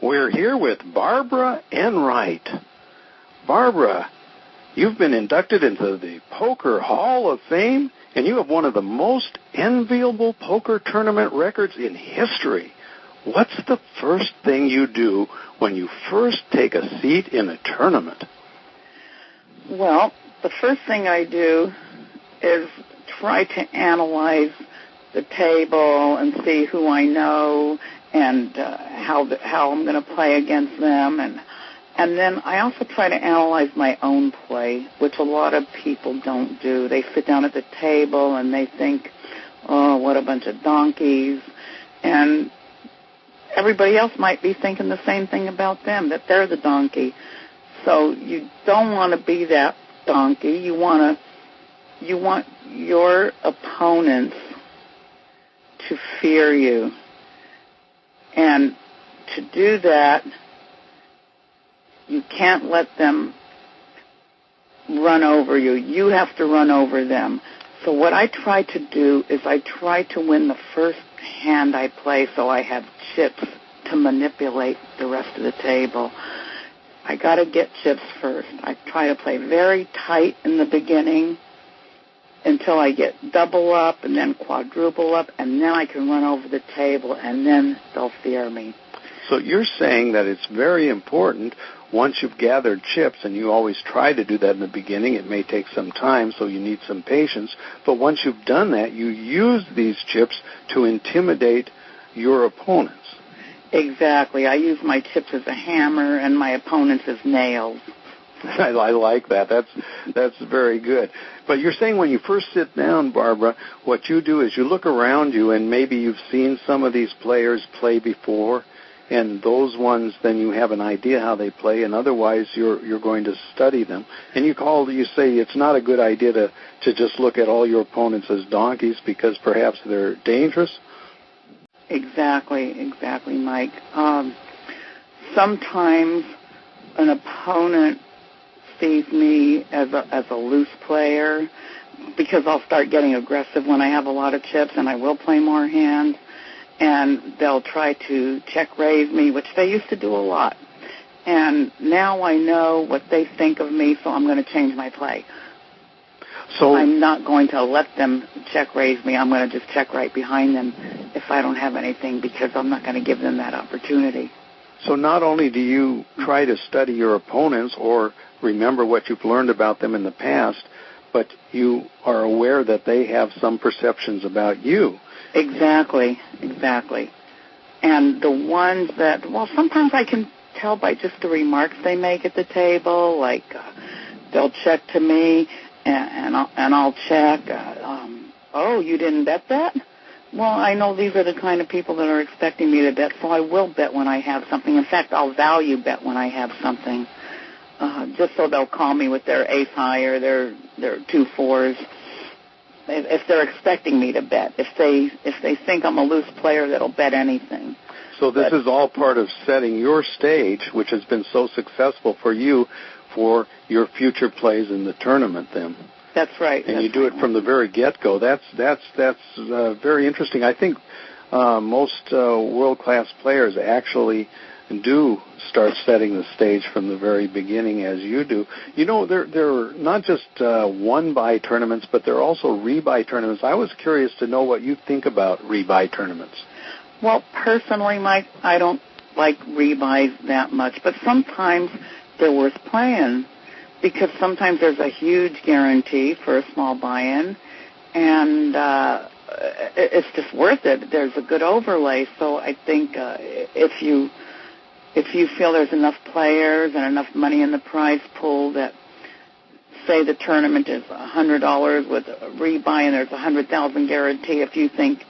We're here with Barbara Enright. Barbara, you've been inducted into the Poker Hall of Fame, and you have one of the most enviable poker tournament records in history. What's the first thing you do when you first take a seat in a tournament? Well, the first thing I do is try to analyze the table and see who I know and how I'm going to play against them. And then I also try to analyze my own play, which a lot of people don't do. They sit down at the table and they think, oh, what a bunch of donkeys. And everybody else might be thinking the same thing about them, that they're the donkey. So you don't want to be that donkey. You want your opponents to fear you. And to do that, you can't let them run over you. You have to run over them. So what I try to do is I try to win the first hand I play so I have chips to manipulate the rest of the table. I got to get chips first. I try to play very tight in the beginning until I get double up and then quadruple up, and then I can run over the table, and then they'll fear me. So you're saying that it's very important once you've gathered chips, and you always try to do that in the beginning. It may take some time, so you need some patience. But once you've done that, you use these chips to intimidate your opponents. Exactly. I use my chips as a hammer and my opponents as nails. I like that. That's very good. But you're saying when you first sit down, Barbara, what you do is you look around you, and maybe you've seen some of these players play before, and those ones, then you have an idea how they play, and otherwise you're going to study them. And you say it's not a good idea to just look at all your opponents as donkeys because perhaps they're dangerous? Exactly, Mike. Sometimes an opponent sees me as a loose player because I'll start getting aggressive when I have a lot of chips, and I will play more hands, and they'll try to check raise me, which they used to do a lot. And now I know what they think of me, so I'm going to change my play. So I'm not going to let them check raise me. I'm going to just check right behind them if I don't have anything, because I'm not going to give them that opportunity. So not only do you try to study your opponents or remember what you've learned about them in the past, but you are aware that they have some perceptions about you. Exactly. And the ones that, sometimes I can tell by just the remarks they make at the table, like they'll check to me, and I'll check, oh, you didn't bet that? Well, I know these are the kind of people that are expecting me to bet, so I will bet when I have something. In fact, I'll value bet when I have something, just so they'll call me with their ace high or their 2 4s. If they're expecting me to bet, if they think I'm a loose player that'll bet anything. So this is all part of setting your stage, which has been so successful for you, for your future plays in the tournament then. That's right. And you do it from the very get-go. That's very interesting. I think most world-class players actually do start setting the stage from the very beginning, as you do. You know, there are not just one-buy tournaments, but there are also rebuy tournaments. I was curious to know what you think about rebuy tournaments. Well, personally, Mike, I don't like rebuys that much, but sometimes they're worth playing, because sometimes there's a huge guarantee for a small buy-in, and it's just worth it. There's a good overlay. So I think if you feel there's enough players and enough money in the prize pool that, say the tournament is $100 with a rebuy and there's a $100,000 guarantee, if you think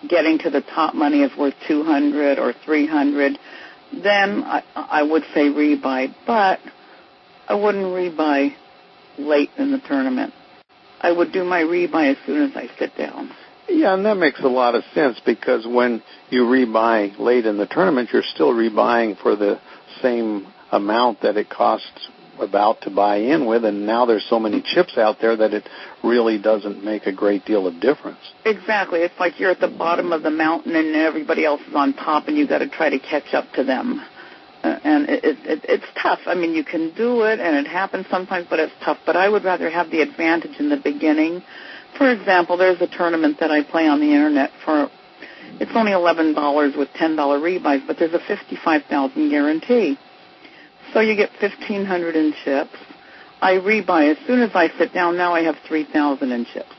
getting to the top money is worth $200 or $300, then I would say rebuy, but I wouldn't rebuy late in the tournament. I would do my rebuy as soon as I sit down. Yeah, and that makes a lot of sense, because when you rebuy late in the tournament, you're still rebuying for the same amount that it costs about to buy in with, and now there's so many chips out there that it really doesn't make a great deal of difference. Exactly. It's like you're at the bottom of the mountain and everybody else is on top, and you've got to try to catch up to them. And it's tough. I mean, you can do it, and it happens sometimes, but it's tough. But I would rather have the advantage in the beginning. For example, there's a tournament that I play on the Internet for, it's only $11 with $10 rebuys, but there's a $55,000 guarantee. So you get $1,500 in chips. I rebuy. As soon as I sit down, now I have $3,000 in chips.